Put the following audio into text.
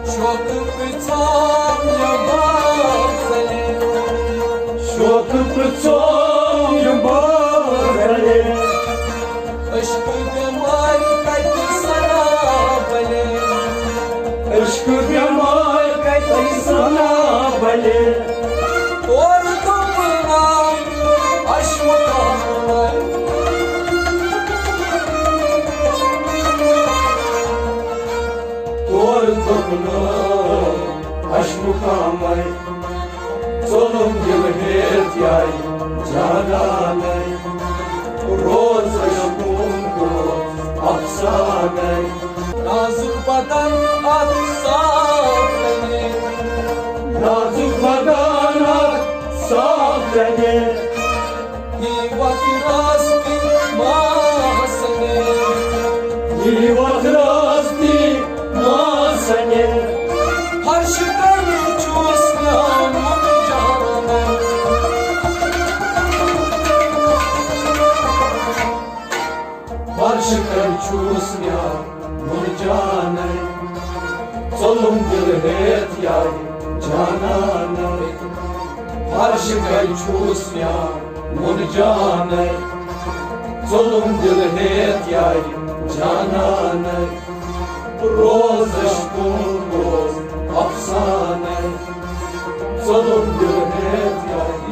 शोक पिछोम यबासले शोक पिछोम यबासले अश्क बेमार कत सना बले अश्क बेमार कत सना बले और तुमना अश्वकामर और तुमना अश्वकामर सोलम दिल हेत याई जाना रोज अश्कुन को अफसाना नाजुक बदन साफ लगे नाजुक बदन साफ लगे ये वक्त रास्ते मासने ये वक्त रास्ते मासने हर्ष कर चूसना मन जाने हर्ष कर चूसना मन जाने सोलम दिल हेत याई जाना हर्ष कर चूसना मन जाने सोलम दिल हेत याई जाना रोज अश्कुन रोज अफसाने सोलम दिल हेत याई